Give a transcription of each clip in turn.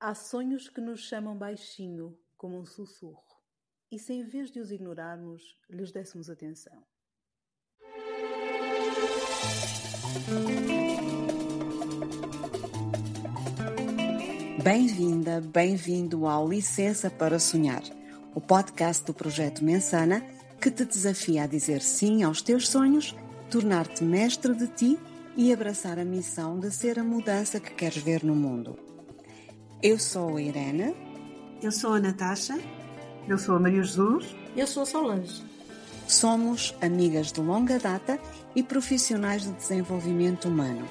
Há sonhos que nos chamam baixinho, como um sussurro, e se em vez de os ignorarmos, lhes dessemos atenção. Bem-vinda, bem-vindo ao Licença para Sonhar, o podcast do Projeto Mensana que te desafia a dizer sim aos teus sonhos, tornar-te mestre de ti e abraçar a missão de ser a mudança que queres ver no mundo. Eu sou a Irene. Eu sou a Natasha. Eu sou a Maria Jesus. Eu sou a Solange. Somos amigas de longa data e profissionais de desenvolvimento humano.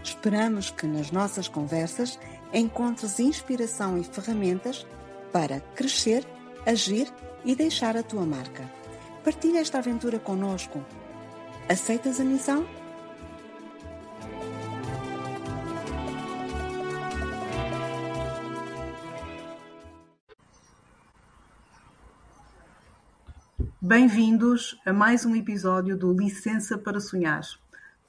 Esperamos que nas nossas conversas encontres inspiração e ferramentas para crescer, agir e deixar a tua marca. Partilha esta aventura connosco. Aceitas a missão? Bem-vindos a mais um episódio do Licença para Sonhar.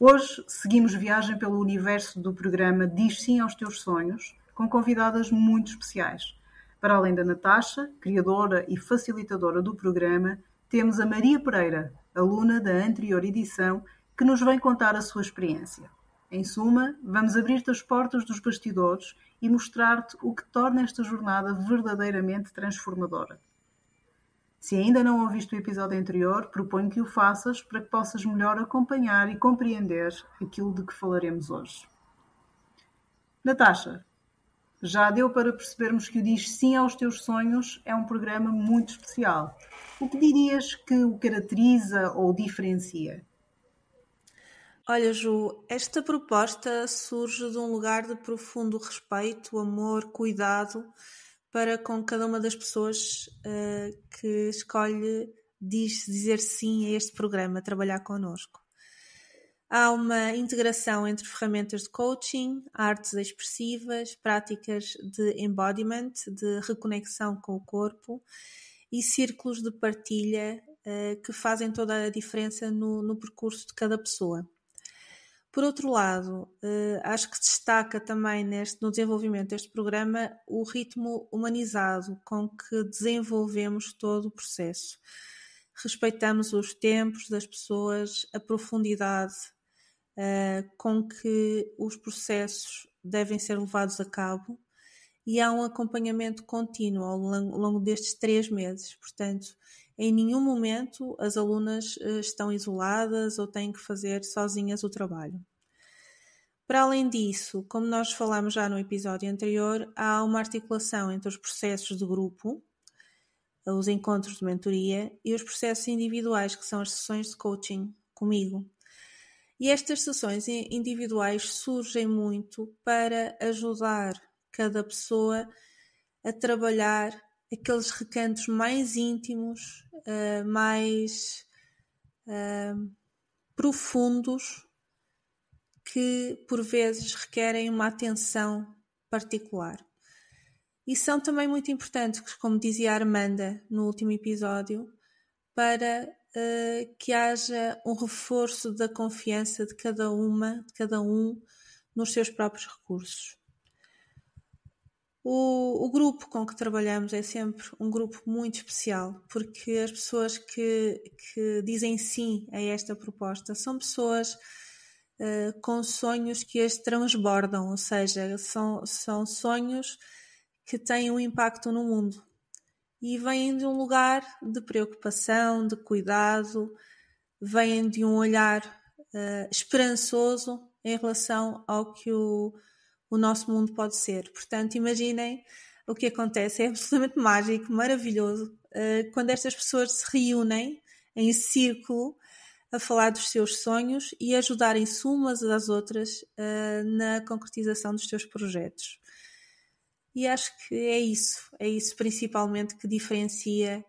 Hoje seguimos viagem pelo universo do programa Diz Sim aos Teus Sonhos, com convidadas muito especiais. Para além da Natasha, criadora e facilitadora do programa, temos a Maria Pereira, aluna da anterior edição, que nos vem contar a sua experiência. Em suma, vamos abrir-te as portas dos bastidores e mostrar-te o que torna esta jornada verdadeiramente transformadora. Se ainda não ouviste o episódio anterior, proponho que o faças para que possas melhor acompanhar e compreender aquilo de que falaremos hoje. Natasha, já deu para percebermos que o Diz Sim aos Teus Sonhos é um programa muito especial. O que dirias que o caracteriza ou o diferencia? Olha, Ju, esta proposta surge de um lugar de profundo respeito, amor, cuidado para com cada uma das pessoas que escolhe dizer sim a este programa, trabalhar connosco. Há uma integração entre ferramentas de coaching, artes expressivas, práticas de embodiment, de reconexão com o corpo e círculos de partilha que fazem toda a diferença no percurso de cada pessoa. Por outro lado, acho que destaca também no desenvolvimento deste programa o ritmo humanizado com que desenvolvemos todo o processo. Respeitamos os tempos das pessoas, a profundidade com que os processos devem ser levados a cabo e há um acompanhamento contínuo ao longo destes 3 meses. Portanto, em nenhum momento as alunas estão isoladas ou têm que fazer sozinhas o trabalho. Para além disso, como nós falámos já no episódio anterior, há uma articulação entre os processos de grupo, os encontros de mentoria, e os processos individuais, que são as sessões de coaching comigo. E estas sessões individuais surgem muito para ajudar cada pessoa a trabalhar aqueles recantos mais íntimos, mais profundos, que por vezes requerem uma atenção particular. E são também muito importantes, como dizia a Armanda no último episódio, para que haja um reforço da confiança de cada um nos seus próprios recursos. O grupo com que trabalhamos é sempre um grupo muito especial, porque as pessoas que dizem sim a esta proposta são pessoas com sonhos que as transbordam, ou seja, são sonhos que têm um impacto no mundo e vêm de um lugar de preocupação, de cuidado, vêm de um olhar esperançoso em relação ao que o nosso mundo pode ser. Portanto, imaginem o que acontece, é absolutamente mágico, maravilhoso, quando estas pessoas se reúnem em círculo a falar dos seus sonhos e ajudarem-se umas às outras na concretização dos seus projetos. E acho que é isso principalmente que diferencia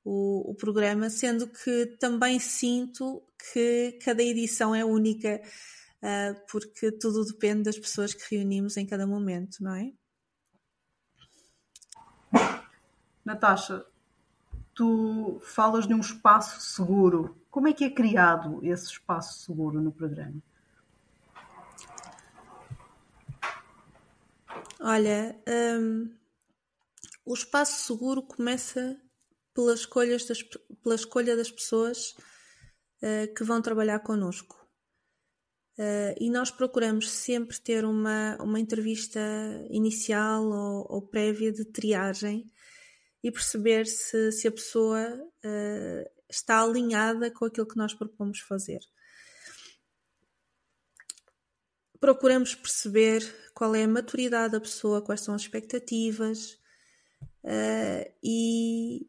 o programa, sendo que também sinto que cada edição é única, porque tudo depende das pessoas que reunimos em cada momento, não é? Natasha, tu falas de um espaço seguro. Como é que é criado esse espaço seguro no programa? Olha, o espaço seguro começa pela escolha das pessoas que vão trabalhar connosco. E nós procuramos sempre ter uma entrevista inicial ou prévia de triagem e perceber se a pessoa está alinhada com aquilo que nós propomos fazer. Procuramos perceber qual é a maturidade da pessoa, quais são as expectativas e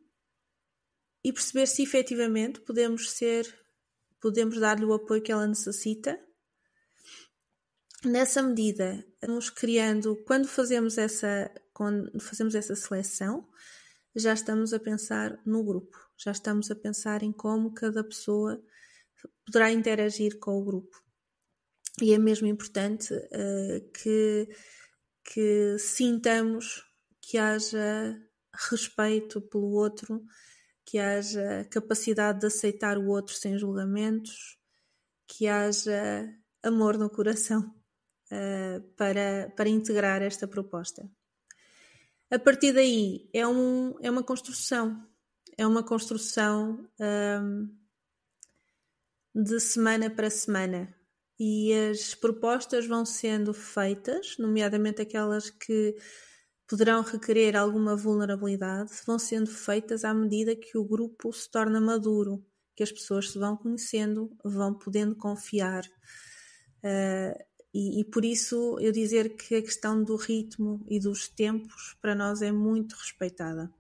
perceber se efetivamente podemos dar-lhe o apoio que ela necessita. Nessa medida, vamos criando, quando fazemos essa seleção, já estamos a pensar no grupo, já estamos a pensar em como cada pessoa poderá interagir com o grupo. E é mesmo importante que sintamos que haja respeito pelo outro, que haja capacidade de aceitar o outro sem julgamentos, que haja amor no coração para integrar esta proposta. A partir daí é uma construção de semana para semana. E as propostas vão sendo feitas, nomeadamente aquelas que poderão requerer alguma vulnerabilidade, vão sendo feitas à medida que o grupo se torna maduro, que as pessoas se vão conhecendo, vão podendo confiar. E por isso eu dizer que a questão do ritmo e dos tempos para nós é muito respeitada.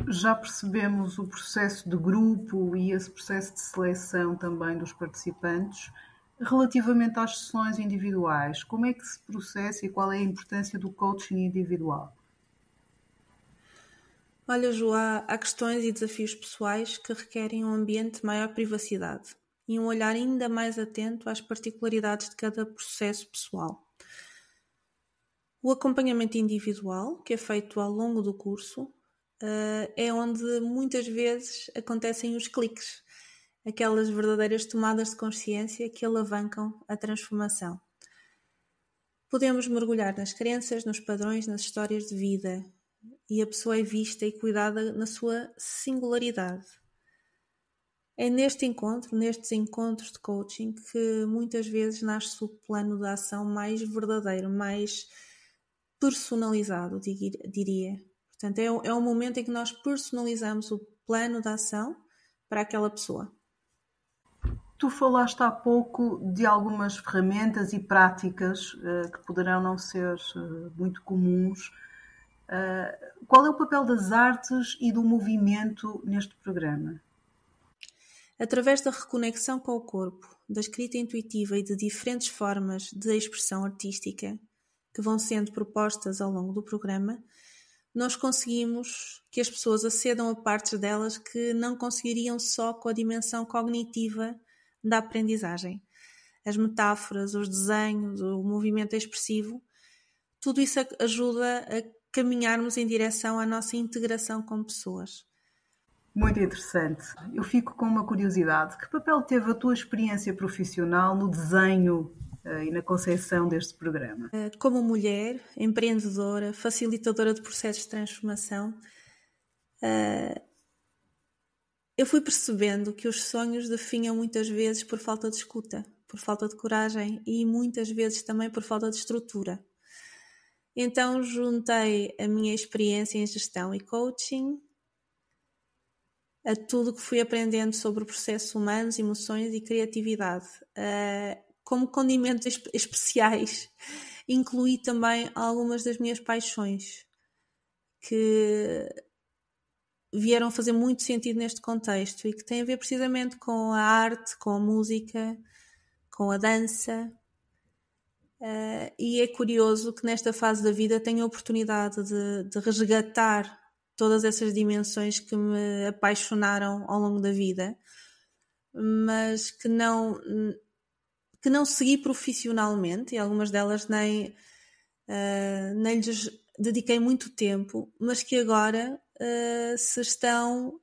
Já percebemos o processo de grupo e esse processo de seleção também dos participantes. Relativamente às sessões individuais, como é que se processa e qual é a importância do coaching individual? Olha, Ju, há questões e desafios pessoais que requerem um ambiente de maior privacidade e um olhar ainda mais atento às particularidades de cada processo pessoal. O acompanhamento individual, que é feito ao longo do curso, é onde muitas vezes acontecem os cliques, aquelas verdadeiras tomadas de consciência que alavancam a transformação. Podemos mergulhar nas crenças, nos padrões, nas histórias de vida, e a pessoa é vista e cuidada na sua singularidade. É nestes encontros de coaching que muitas vezes nasce o plano de ação mais verdadeiro, mais personalizado, diria. Portanto, é um momento em que nós personalizamos o plano de ação para aquela pessoa. Tu falaste há pouco de algumas ferramentas e práticas que poderão não ser muito comuns. Qual é o papel das artes e do movimento neste programa? Através da reconexão com o corpo, da escrita intuitiva e de diferentes formas de expressão artística que vão sendo propostas ao longo do programa, nós conseguimos que as pessoas acedam a partes delas que não conseguiriam só com a dimensão cognitiva da aprendizagem. As metáforas, os desenhos, o movimento expressivo, tudo isso ajuda a caminharmos em direção à nossa integração como pessoas. Muito interessante. Eu fico com uma curiosidade. Que papel teve a tua experiência profissional no desenho e na concepção deste programa? Como mulher, empreendedora, facilitadora de processos de transformação, eu fui percebendo que os sonhos definham muitas vezes por falta de escuta, por falta de coragem e muitas vezes também por falta de estrutura. Então juntei a minha experiência em gestão e coaching a tudo que fui aprendendo sobre processos humanos, emoções e criatividade. Como condimentos especiais, incluí também algumas das minhas paixões que vieram fazer muito sentido neste contexto e que têm a ver precisamente com a arte, com a música, com a dança. E é curioso que nesta fase da vida tenho a oportunidade de resgatar todas essas dimensões que me apaixonaram ao longo da vida, mas que não segui profissionalmente, e algumas delas nem lhes dediquei muito tempo, mas que agora que estão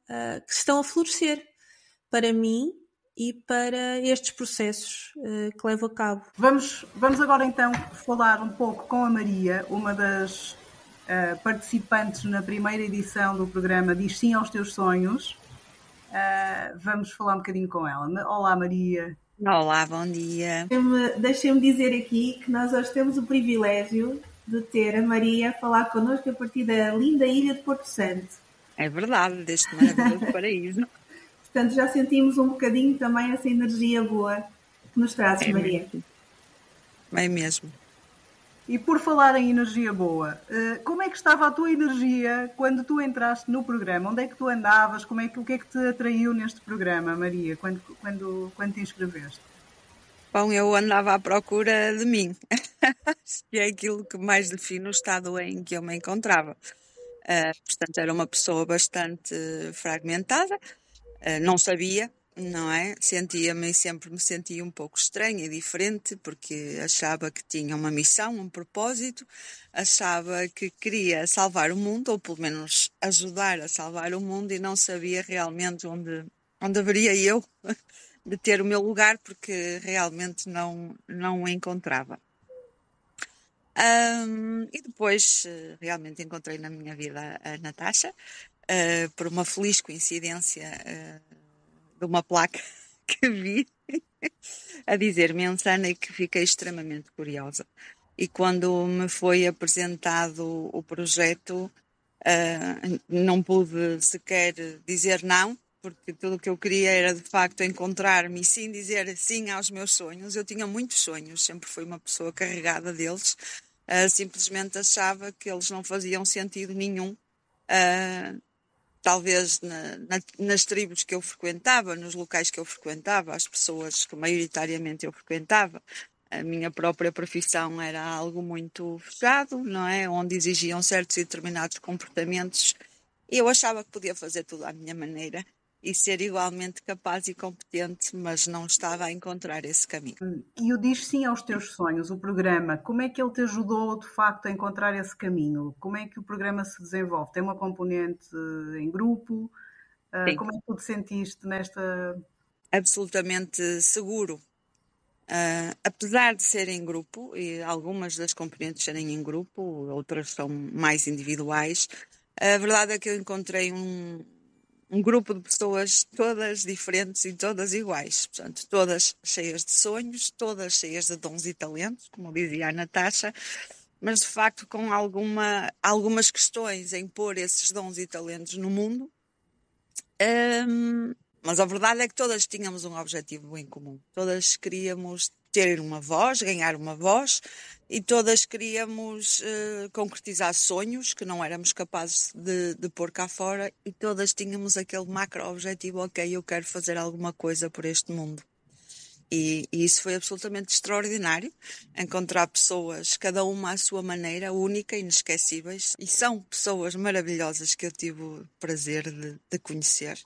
a florescer para mim e para estes processos que levo a cabo. Vamos agora então falar um pouco com a Maria, uma das participantes na primeira edição do programa Diz Sim aos Teus Sonhos. Vamos falar um bocadinho com ela. Olá, Maria. Olá, bom dia. Deixem-me dizer aqui que nós hoje temos o privilégio de ter a Maria a falar connosco a partir da linda ilha de Porto Santo. É verdade, deste maravilhoso paraíso. Portanto, já sentimos um bocadinho também essa energia boa que nos trazes, Maria. É mesmo. E por falar em energia boa, como é que estava a tua energia quando tu entraste no programa? Onde é que tu andavas? O que é que te atraiu neste programa, Maria, quando te inscreveste? Bom, eu andava à procura de mim, que é aquilo que mais define o estado em que eu me encontrava. Portanto, era uma pessoa bastante fragmentada, não sabia, não é? Sentia-me e sempre me sentia um pouco estranha e diferente, porque achava que tinha uma missão, um propósito, achava que queria salvar o mundo, ou pelo menos ajudar a salvar o mundo, e não sabia realmente onde haveria eu de ter o meu lugar, porque realmente não o encontrava. E depois realmente encontrei na minha vida a Natasha, por uma feliz coincidência de uma placa que vi a dizer Mensana, e que fiquei extremamente curiosa. E quando me foi apresentado o projeto, não pude sequer dizer não, porque tudo o que eu queria era de facto encontrar-me e sim dizer sim aos meus sonhos. Eu tinha muitos sonhos, sempre fui uma pessoa carregada deles, simplesmente achava que eles não faziam sentido nenhum. Talvez nas tribos que eu frequentava, nos locais que eu frequentava, as pessoas que maioritariamente eu frequentava, a minha própria profissão era algo muito fechado, não é? Onde exigiam certos e determinados comportamentos. E eu achava que podia fazer tudo à minha maneira e ser igualmente capaz e competente, mas não estava a encontrar esse caminho. E o Diz Sim aos Teus Sonhos, o programa, como é que ele te ajudou de facto a encontrar esse caminho? Como é que o programa se desenvolve? Tem uma componente em grupo? Como é que tu te sentiste nesta... Absolutamente seguro. Apesar de ser em grupo, e algumas das componentes serem em grupo, outras são mais individuais, a verdade é que eu encontrei um grupo de pessoas todas diferentes e todas iguais, portanto, todas cheias de sonhos, todas cheias de dons e talentos, como dizia a Natasha, mas de facto com algumas questões em pôr esses dons e talentos no mundo. Mas a verdade é que todas tínhamos um objetivo em comum. Todas queríamos ter uma voz, ganhar uma voz, e todas queríamos concretizar sonhos que não éramos capazes de pôr cá fora, e todas tínhamos aquele macro-objetivo: ok, eu quero fazer alguma coisa por este mundo. E isso foi absolutamente extraordinário, encontrar pessoas, cada uma à sua maneira, única, inesquecíveis, e são pessoas maravilhosas que eu tive o prazer de conhecer.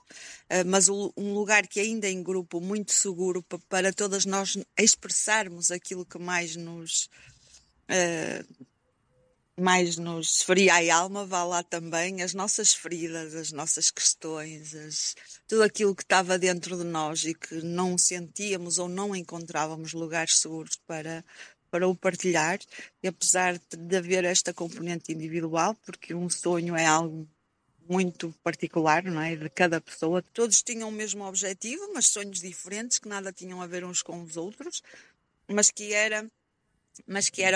Mas um lugar que ainda é em grupo, muito seguro para todas nós expressarmos aquilo que mais nos feria a alma, vá lá também, as nossas feridas, as nossas questões, tudo aquilo que estava dentro de nós e que não sentíamos ou não encontrávamos lugares seguros para o partilhar. E apesar de haver esta componente individual, porque um sonho é algo muito particular, não é? De cada pessoa, todos tinham o mesmo objetivo, mas sonhos diferentes, que nada tinham a ver uns com os outros, mas que era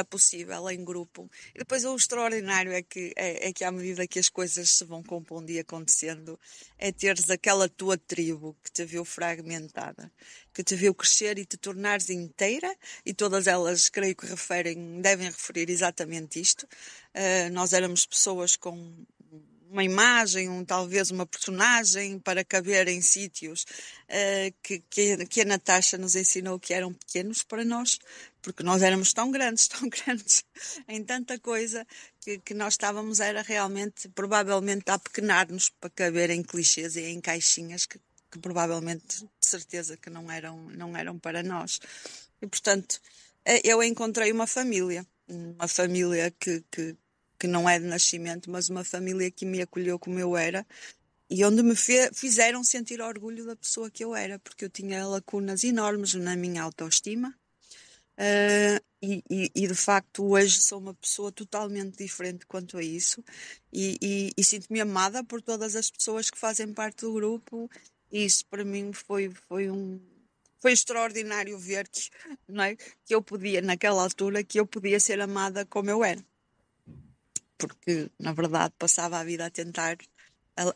possível em grupo. E depois o extraordinário é que à medida que as coisas se vão compondo e acontecendo, é teres aquela tua tribo que te viu fragmentada, que te viu crescer e te tornares inteira, e todas elas, creio que devem referir exatamente isto. Nós éramos pessoas com uma imagem, talvez uma personagem para caber em sítios que a Natasha nos ensinou que eram pequenos para nós, porque nós éramos tão grandes em tanta coisa que nós estávamos realmente, provavelmente, a apequenar-nos para caber em clichês e em caixinhas que provavelmente, de certeza, que não eram para nós. E, portanto, eu encontrei uma família que não é de nascimento, mas uma família que me acolheu como eu era, e onde me fizeram sentir orgulho da pessoa que eu era, porque eu tinha lacunas enormes na minha autoestima. E de facto hoje sou uma pessoa totalmente diferente quanto a isso e sinto-me amada por todas as pessoas que fazem parte do grupo, e isso para mim foi extraordinário ver que, não é, que eu podia, naquela altura, que eu podia ser amada como eu era, porque na verdade passava a vida a tentar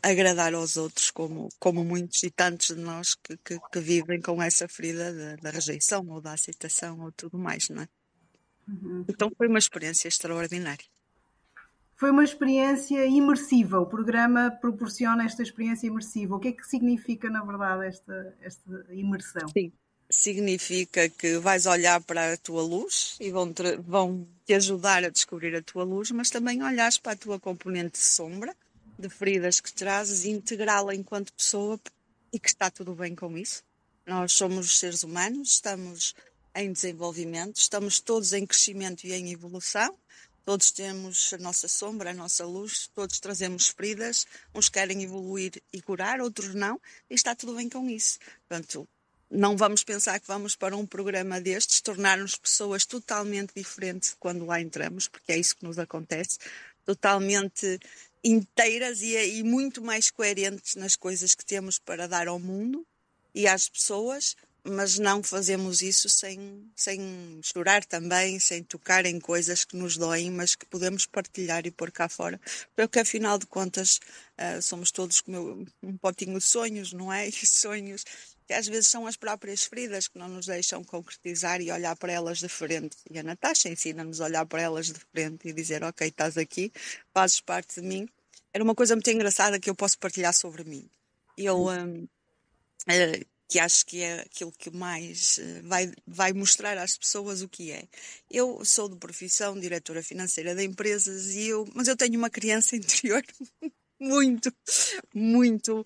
agradar aos outros, como muitos e tantos de nós que vivem com essa ferida da rejeição ou da aceitação ou tudo mais, não é? Então foi uma experiência extraordinária. Foi uma experiência imersiva. O programa proporciona esta experiência imersiva. O que é que significa, na verdade, esta imersão? Sim, significa que vais olhar para a tua luz e vão te ajudar a descobrir a tua luz, mas também olhares para a tua componente de sombra, de feridas que trazes, e integrá-la enquanto pessoa, e que está tudo bem com isso. Nós somos seres humanos, estamos em desenvolvimento, estamos todos em crescimento e em evolução, todos temos a nossa sombra, a nossa luz, todos trazemos feridas, uns querem evoluir e curar, outros não, e está tudo bem com isso. Portanto, não vamos pensar que vamos para um programa destes tornar-nos pessoas totalmente diferentes quando lá entramos, porque é isso que nos acontece, totalmente inteiras e muito mais coerentes nas coisas que temos para dar ao mundo e às pessoas, mas não fazemos isso sem chorar também, sem tocar em coisas que nos doem, mas que podemos partilhar e pôr cá fora, porque afinal de contas somos todos como um potinho de sonhos, não é? E sonhos que às vezes são as próprias feridas que não nos deixam concretizar e olhar para elas de frente. E a Natasha ensina-nos a olhar para elas de frente e dizer, ok, estás aqui, fazes parte de mim. Era uma coisa muito engraçada que eu posso partilhar sobre mim. Eu que acho que é aquilo que mais vai mostrar às pessoas o que é. Eu sou de profissão diretora financeira de empresas, mas eu tenho uma criança interior muito, muito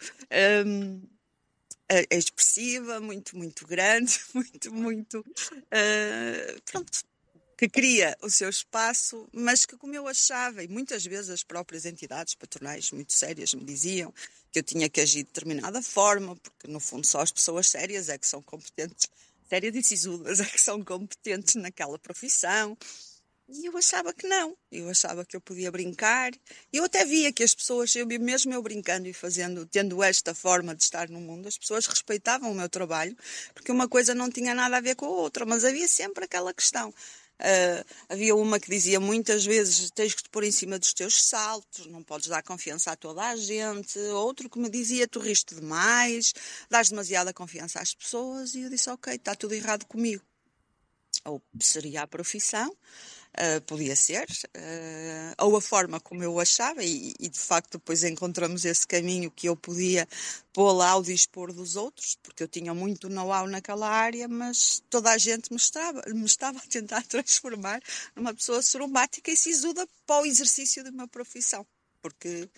expressiva, muito, muito grande, muito, pronto, que cria o seu espaço, mas que, como eu achava, e muitas vezes as próprias entidades patronais muito sérias me diziam que eu tinha que agir de determinada forma, porque no fundo só as pessoas sérias é que são competentes, sérias e sisudas é que são competentes naquela profissão. E eu achava que não, eu achava que eu podia brincar. Eu até via que as pessoas, mesmo eu brincando e tendo esta forma de estar no mundo, as pessoas respeitavam o meu trabalho, porque uma coisa não tinha nada a ver com a outra, mas havia sempre aquela questão. Havia uma que dizia muitas vezes tens que te pôr em cima dos teus saltos, não podes dar confiança a toda a gente. Outro que me dizia tu riste demais, dás demasiada confiança às pessoas, e eu disse ok, está tudo errado comigo. Ou seria a profissão, podia ser, ou a forma como eu achava, e de facto depois encontramos esse caminho que eu podia pô-la ao dispor dos outros, porque eu tinha muito know-how naquela área, mas toda a gente me estava a tentar transformar numa pessoa sorumbática e sisuda para o exercício de uma profissão, porque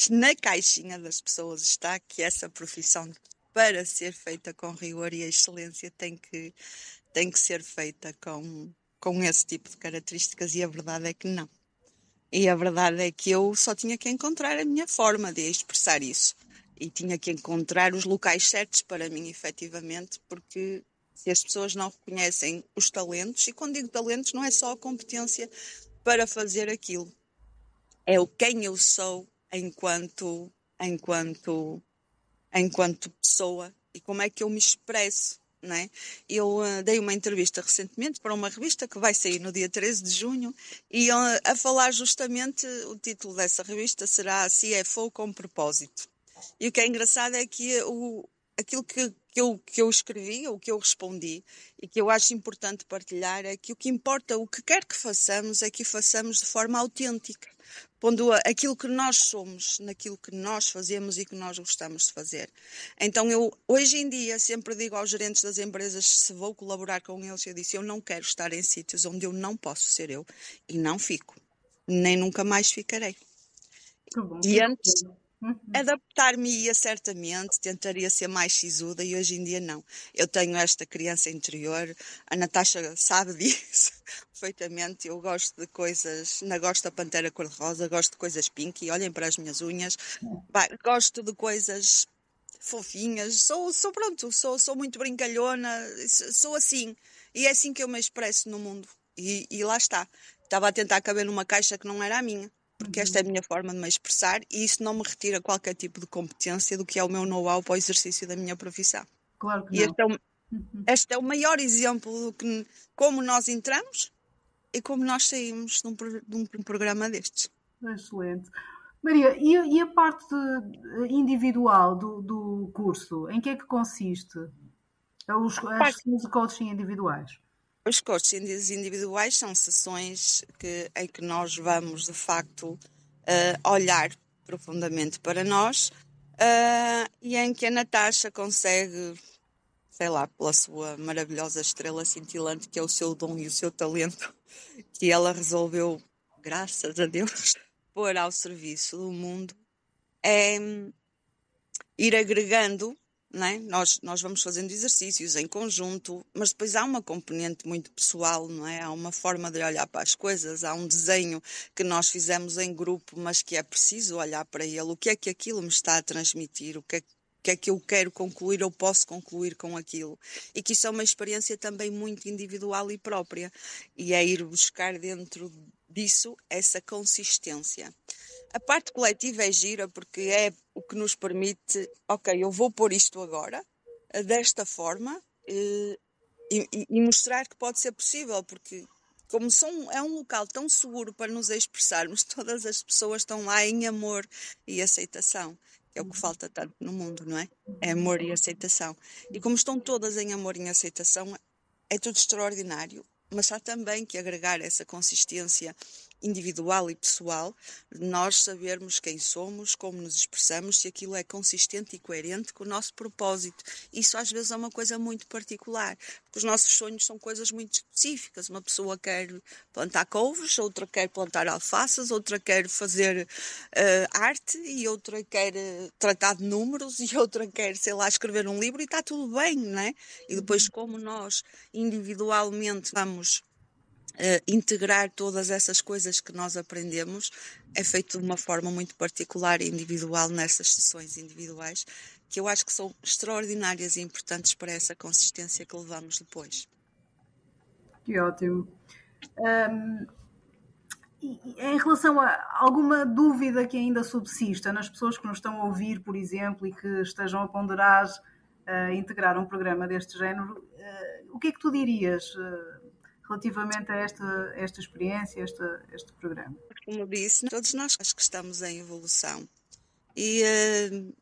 na caixinha das pessoas está que essa profissão, para ser feita com rigor e excelência, tem que ser feita com esse tipo de características, e a verdade é que não. E a verdade é que eu só tinha que encontrar a minha forma de expressar isso. E tinha que encontrar os locais certos para mim, efetivamente, porque se as pessoas não reconhecem os talentos, e quando digo talentos não é só a competência para fazer aquilo, é o quem eu sou enquanto pessoa e como é que eu me expresso. Não é? Eu dei uma entrevista recentemente para uma revista que vai sair no dia 13 de junho e a falar justamente, o título dessa revista será CFO com propósito. E o que é engraçado é que aquilo que eu escrevi, ou que eu respondi, e que eu acho importante partilhar, é que o que importa, o que quer que façamos, é que o façamos de forma autêntica, pondo aquilo que nós somos naquilo que nós fazemos e que nós gostamos de fazer. Então eu, hoje em dia, sempre digo aos gerentes das empresas, se vou colaborar com eles, eu disse, eu não quero estar em sítios onde eu não posso ser eu, e não fico, nem nunca mais ficarei. E antes adaptar-me-ia certamente, tentaria ser mais sisuda, e hoje em dia não. Eu tenho esta criança interior, a Natasha sabe disso, perfeitamente. Eu gosto de coisas, não gosto da pantera cor-de-rosa, gosto de coisas pink, olhem para as minhas unhas. Gosto de coisas fofinhas, sou muito brincalhona, sou assim. E é assim que eu me expresso no mundo. E lá está. Estava a tentar caber numa caixa que não era a minha. Porque esta é a minha forma de me expressar e isso não me retira qualquer tipo de competência do que é o meu know-how para o exercício da minha profissão. Claro que E não. este é o maior exemplo de como nós entramos e como nós saímos de um programa destes. Excelente. Maria, e a parte individual do curso, em que é que consiste? As sessões de coaching individuais? Os coachings individuais são sessões em que nós vamos, de facto, olhar profundamente para nós e em que a Natasha consegue, sei lá, pela sua maravilhosa estrela cintilante, que é o seu dom e o seu talento, que ela resolveu, graças a Deus, pôr ao serviço do mundo, é ir agregando. Não é? Nós vamos fazendo exercícios em conjunto, mas depois há uma componente muito pessoal, não é? Há uma forma de olhar para as coisas, há um desenho que nós fizemos em grupo, mas que é preciso olhar para ele. O que é que aquilo me está a transmitir? O que é que eu quero concluir ou posso concluir com aquilo? E que isso é uma experiência também muito individual e própria. E é ir buscar dentro disso essa consistência. A parte coletiva é gira porque é o que nos permite, ok, eu vou pôr isto agora, desta forma, e mostrar que pode ser possível, porque como é um local tão seguro para nos expressarmos, todas as pessoas estão lá em amor e aceitação, que é o que falta tanto no mundo, não é? É amor e aceitação. E como estão todas em amor e aceitação, é tudo extraordinário, mas há também que agregar essa consistência individual e pessoal, de nós sabermos quem somos, como nos expressamos, se aquilo é consistente e coerente com o nosso propósito. Isso às vezes é uma coisa muito particular, porque os nossos sonhos são coisas muito específicas. Uma pessoa quer plantar couves, outra quer plantar alfaces, outra quer fazer arte, e outra quer tratar de números, e outra quer, sei lá, escrever um livro, e está tudo bem, não é? E depois como nós individualmente vamos integrar todas essas coisas que nós aprendemos, é feito de uma forma muito particular e individual nessas sessões individuais, que eu acho que são extraordinárias e importantes para essa consistência que levamos depois. Que ótimo. Em relação a alguma dúvida que ainda subsista nas pessoas que nos estão a ouvir, por exemplo, e que estejam a ponderar integrar um programa deste género, o que é que tu dirias relativamente a esta experiência, este programa? Como disse, todos nós acho que estamos em evolução. E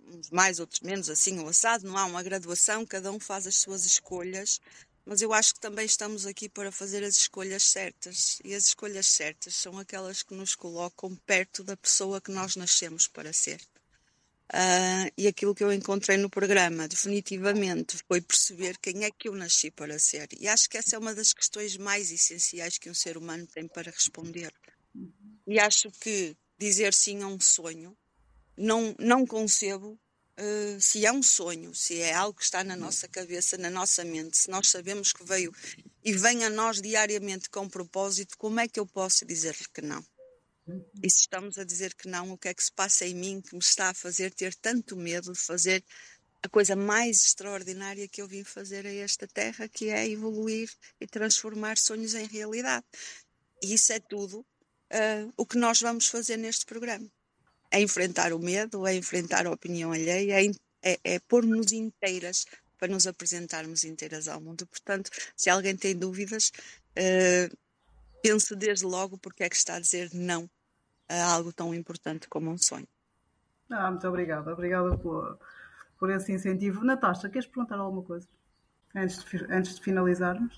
uns mais, outros menos, assim, o assado, não há uma graduação, cada um faz as suas escolhas, mas eu acho que também estamos aqui para fazer as escolhas certas. E as escolhas certas são aquelas que nos colocam perto da pessoa que nós nascemos para ser. E aquilo que eu encontrei no programa definitivamente foi perceber quem é que eu nasci para ser, e acho que essa é uma das questões mais essenciais que um ser humano tem para responder. E acho que dizer sim a um sonho, não concebo se é um sonho, se é algo que está na nossa cabeça, na nossa mente, se nós sabemos que veio e vem a nós diariamente com propósito, como é que eu posso dizer-lhe que não? E se estamos a dizer que não, o que é que se passa em mim que me está a fazer ter tanto medo de fazer a coisa mais extraordinária que eu vim fazer a esta terra, que é evoluir e transformar sonhos em realidade? E isso é tudo o que nós vamos fazer neste programa. É enfrentar o medo, é enfrentar a opinião alheia, é pôr-nos inteiras para nos apresentarmos inteiras ao mundo. Portanto, se alguém tem dúvidas, pense desde logo porque é que está a dizer não a algo tão importante como um sonho. Muito obrigada. Obrigada por esse incentivo. Natasha, queres perguntar alguma coisa antes de finalizarmos?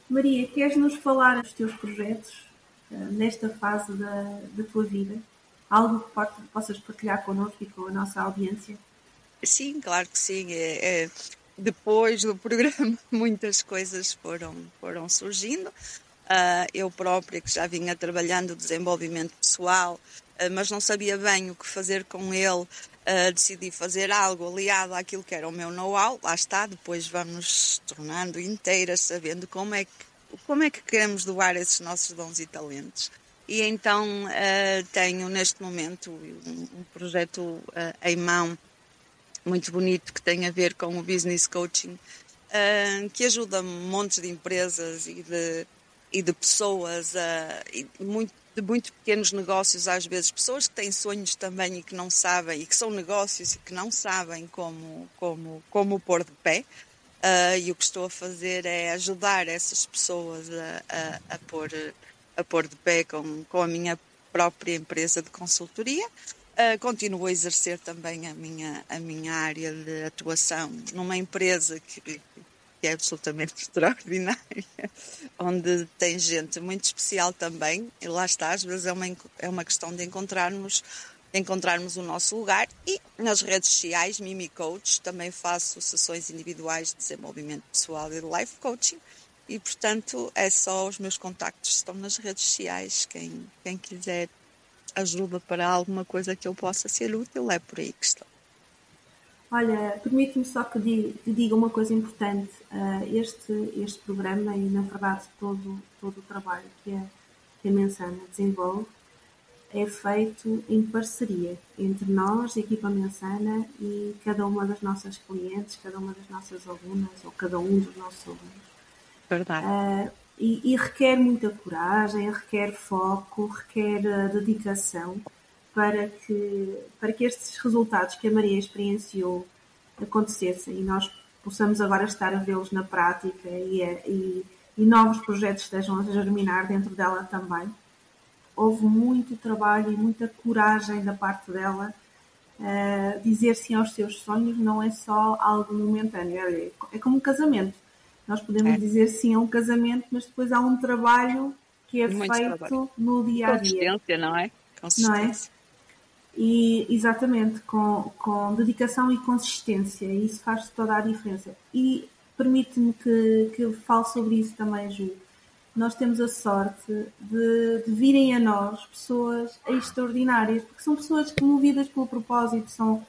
Maria, queres nos falar dos teus projetos nesta fase da tua vida? Algo que possas partilhar connosco e com a nossa audiência? Sim, claro que sim. Depois do programa, muitas coisas foram surgindo. Eu própria, que já vinha trabalhando desenvolvimento pessoal, mas não sabia bem o que fazer com ele, decidi fazer algo aliado àquilo que era o meu know-how. Lá está, depois vamos tornando inteiras, sabendo como é que como é que queremos doar esses nossos dons e talentos. E então tenho neste momento um projeto em mão muito bonito que tem a ver com o business coaching, que ajuda montes de empresas e de pessoas, de muito pequenos negócios às vezes, pessoas que têm sonhos também e que não sabem, e que são negócios e que não sabem como pôr de pé. E o que estou a fazer é ajudar essas pessoas a pôr de pé com a minha própria empresa de consultoria. Continuo a exercer também a minha área de atuação numa empresa que é absolutamente extraordinária, onde tem gente muito especial também, e lá está, às vezes é uma questão de encontrarmos o nosso lugar. E nas redes sociais, Mimi Coach, também faço sessões individuais de desenvolvimento pessoal e de life coaching, e portanto é só os meus contactos estão nas redes sociais, quem quiser ajuda para alguma coisa que eu possa ser útil, é por aí que estou. Olha, permite-me só que diga uma coisa importante. Este programa e, na verdade, todo o trabalho que a Mensana desenvolve é feito em parceria entre nós, a equipa Mensana, e cada uma das nossas clientes, cada uma das nossas alunas, ou cada um dos nossos alunos. Verdade. E requer muita coragem, requer foco, requer dedicação para que estes resultados que a Maria experienciou acontecessem e nós possamos agora estar a vê-los na prática e novos projetos estejam a germinar dentro dela também. Houve muito trabalho e muita coragem da parte dela. Dizer sim aos seus sonhos não é só algo momentâneo, é como um casamento. Nós podemos dizer sim a um casamento, mas depois há um trabalho que é feito no dia a dia. Consistência, não é? Consistência. E exatamente, com dedicação e consistência, e isso faz toda a diferença. E permite-me que eu fale sobre isso também, Ju. Nós temos a sorte de virem a nós pessoas extraordinárias, porque são pessoas movidas pelo propósito, são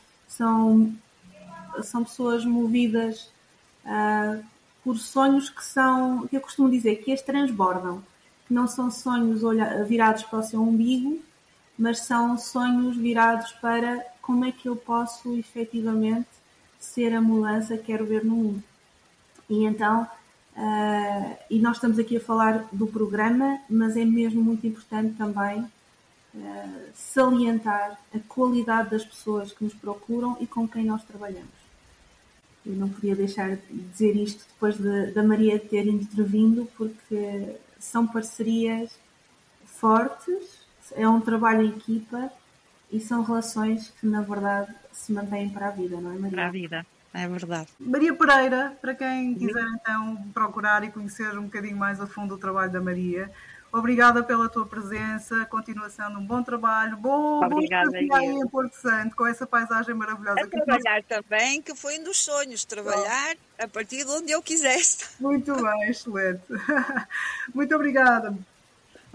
pessoas movidas por sonhos que eu costumo dizer que as transbordam, que não são sonhos virados para o seu umbigo, mas são sonhos virados para como é que eu posso efetivamente ser a mudança que quero ver no mundo. E então, e nós estamos aqui a falar do programa, mas é mesmo muito importante também salientar a qualidade das pessoas que nos procuram e com quem nós trabalhamos. Eu não podia deixar de dizer isto depois da Maria ter intervindo, porque são parcerias fortes, é um trabalho em equipa e são relações que, na verdade, se mantêm para a vida, não é, Maria? Para a vida, é verdade. Maria Pereira, para quem quiser então procurar e conhecer um bocadinho mais a fundo o trabalho da Maria, obrigada pela tua presença, continuação de um bom trabalho, bom desafio aí em Porto Santo, com essa paisagem maravilhosa. Trabalhar também, que foi um dos sonhos, trabalhar a partir de onde eu quisesse. Muito bem, excelente. Muito obrigada.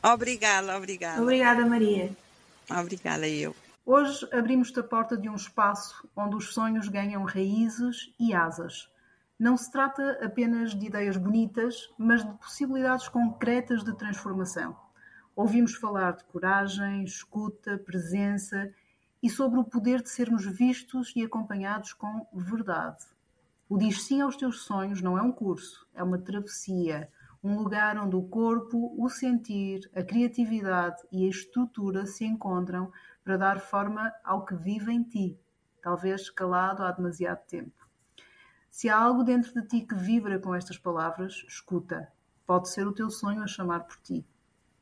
Obrigada. Obrigada, Maria. Obrigada, eu. Hoje abrimos-te a porta de um espaço onde os sonhos ganham raízes e asas. Não se trata apenas de ideias bonitas, mas de possibilidades concretas de transformação. Ouvimos falar de coragem, escuta, presença e sobre o poder de sermos vistos e acompanhados com verdade. O Diz Sim aos Teus Sonhos não é um curso, é uma travessia, um lugar onde o corpo, o sentir, a criatividade e a estrutura se encontram para dar forma ao que vive em ti, talvez calado há demasiado tempo. Se há algo dentro de ti que vibra com estas palavras, escuta. Pode ser o teu sonho a chamar por ti.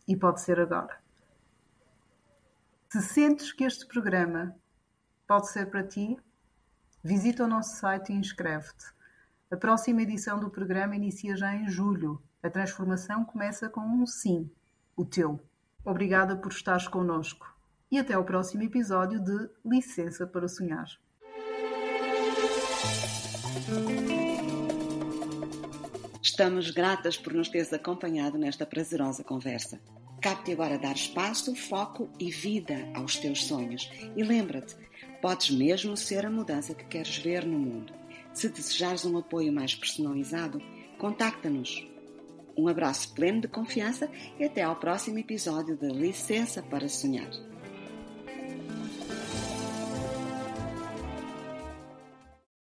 E pode ser agora. Se sentes que este programa pode ser para ti, visita o nosso site e inscreve-te. A próxima edição do programa inicia já em julho. A transformação começa com um sim, o teu. Obrigada por estares connosco. E até ao próximo episódio de Licença para Sonhar. Estamos gratas por nos teres acompanhado nesta prazerosa conversa. Cabe-te agora dar espaço, foco e vida aos teus sonhos. E lembra-te, podes mesmo ser a mudança que queres ver no mundo. Se desejares um apoio mais personalizado, contacta-nos. Um abraço pleno de confiança e até ao próximo episódio de Licença para Sonhar.